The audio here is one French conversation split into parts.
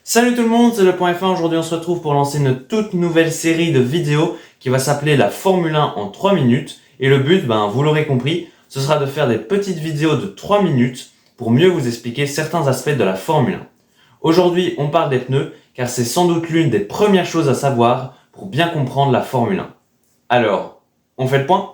Salut tout le monde, c'est le Point F1. Aujourd'hui on se retrouve pour lancer une toute nouvelle série de vidéos qui va s'appeler la Formule 1 en 3 minutes. Et le but, vous l'aurez compris, ce sera de faire des petites vidéos de 3 minutes pour mieux vous expliquer certains aspects de la Formule 1. Aujourd'hui on parle des pneus car c'est sans doute l'une des premières choses à savoir pour bien comprendre la Formule 1. Alors, on fait le point ?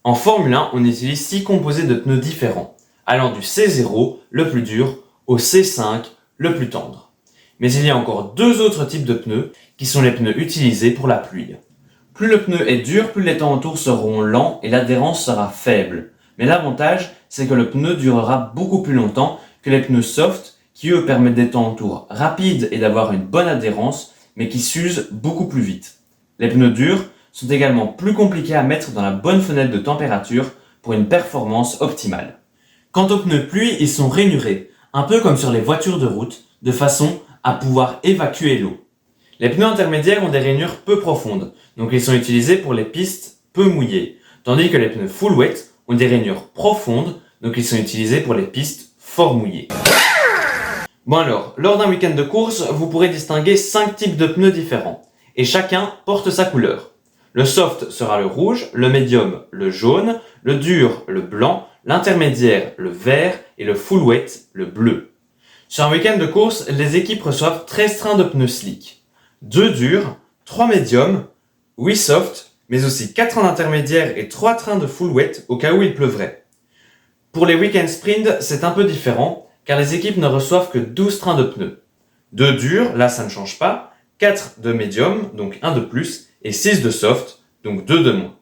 En Formule 1, on utilise 6 composés de pneus différents, allant du C0, le plus dur, au C5, le plus tendre. Mais il y a encore deux autres types de pneus, qui sont les pneus utilisés pour la pluie. Plus le pneu est dur, plus les temps autour seront lents et l'adhérence sera faible. Mais l'avantage, c'est que le pneu durera beaucoup plus longtemps que les pneus soft, qui eux permettent des temps autour rapides et d'avoir une bonne adhérence, mais qui s'usent beaucoup plus vite. Les pneus durs sont également plus compliqués à mettre dans la bonne fenêtre de température pour une performance optimale. Quant aux pneus pluie, ils sont rainurés, un peu comme sur les voitures de route, de façon à pouvoir évacuer l'eau. Les pneus intermédiaires ont des rainures peu profondes, donc ils sont utilisés pour les pistes peu mouillées, tandis que les pneus full wet ont des rainures profondes, donc ils sont utilisés pour les pistes fort mouillées. Bon alors, lors d'un week-end de course, vous pourrez distinguer 5 types de pneus différents, et chacun porte sa couleur. Le soft sera le rouge, le médium le jaune, le dur le blanc, l'intermédiaire le vert et le full wet le bleu. Sur un week-end de course, les équipes reçoivent 13 trains de pneus slick, 2 durs, 3 médiums, 8 soft, mais aussi 4 trains d'intermédiaire et 3 trains de full wet au cas où il pleuvrait. Pour les week-end sprint, c'est un peu différent car les équipes ne reçoivent que 12 trains de pneus. 2 durs, là ça ne change pas, 4 de médium, donc 1 de plus, et 6 de soft, donc 2 de moins.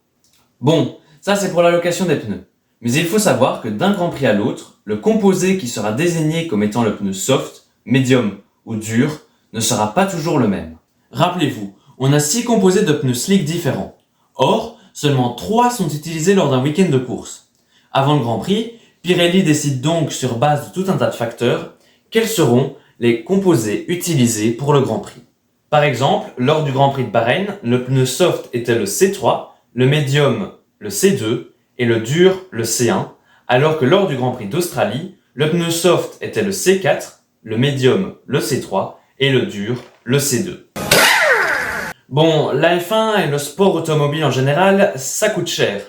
Bon, ça c'est pour l'allocation des pneus. Mais il faut savoir que d'un Grand Prix à l'autre, le composé qui sera désigné comme étant le pneu soft, médium ou dur ne sera pas toujours le même. Rappelez-vous, on a 6 composés de pneus slick différents. Or, seulement 3 sont utilisés lors d'un week-end de course. Avant le Grand Prix, Pirelli décide donc sur base de tout un tas de facteurs quels seront les composés utilisés pour le Grand Prix. Par exemple, lors du Grand Prix de Bahreïn, le pneu soft était le C3, le médium le C2 et le dur le C1, alors que lors du Grand Prix d'Australie, le pneu soft était le C4, le médium le C3 et le dur le C2. Bon, la F1 et le sport automobile en général, ça coûte cher,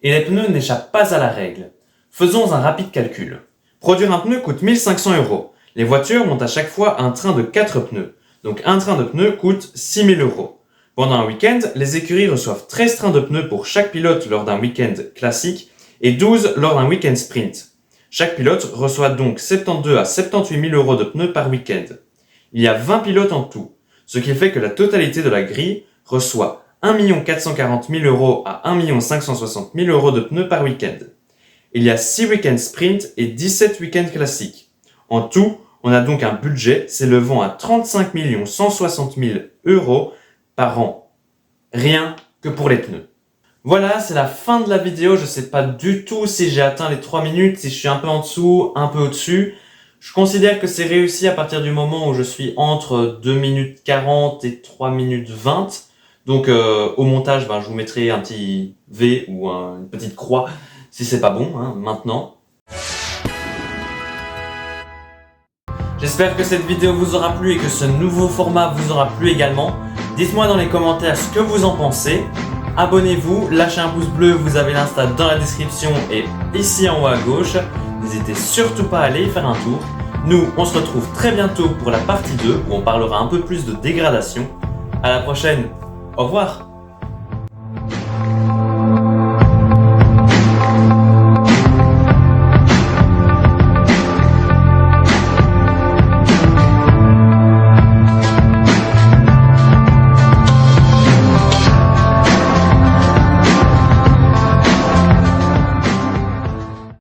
et les pneus n'échappent pas à la règle. Faisons un rapide calcul. Produire un pneu coûte 1 500 €. Les voitures ont à chaque fois un train de 4 pneus. Donc un train de pneus coûte 6 000 €. Pendant un week-end, les écuries reçoivent 13 trains de pneus pour chaque pilote lors d'un week-end classique et 12 lors d'un week-end sprint. Chaque pilote reçoit donc 72 à 78 000 € de pneus par week-end. Il y a 20 pilotes en tout, ce qui fait que la totalité de la grille reçoit 1 440 000 € à 1 560 000 € de pneus par week-end. Il y a 6 week-ends sprint et 17 week-ends classiques. En tout, on a donc un budget s'élevant à 35 160 000 € par an. Rien que pour les pneus. Voilà, c'est la fin de la vidéo. Je sais pas du tout si j'ai atteint les 3 minutes, si je suis un peu en dessous, un peu au-dessus. Je considère que c'est réussi à partir du moment où je suis entre 2 minutes 40 et 3 minutes 20. Donc au montage, je vous mettrai un petit V ou une petite croix si c'est pas bon, maintenant. J'espère que cette vidéo vous aura plu et que ce nouveau format vous aura plu également. Dites-moi dans les commentaires ce que vous en pensez. Abonnez-vous, lâchez un pouce bleu, vous avez l'Insta dans la description et ici en haut à gauche. N'hésitez surtout pas à aller y faire un tour. Nous, on se retrouve très bientôt pour la partie 2 où on parlera un peu plus de dégradation. À la prochaine, au revoir.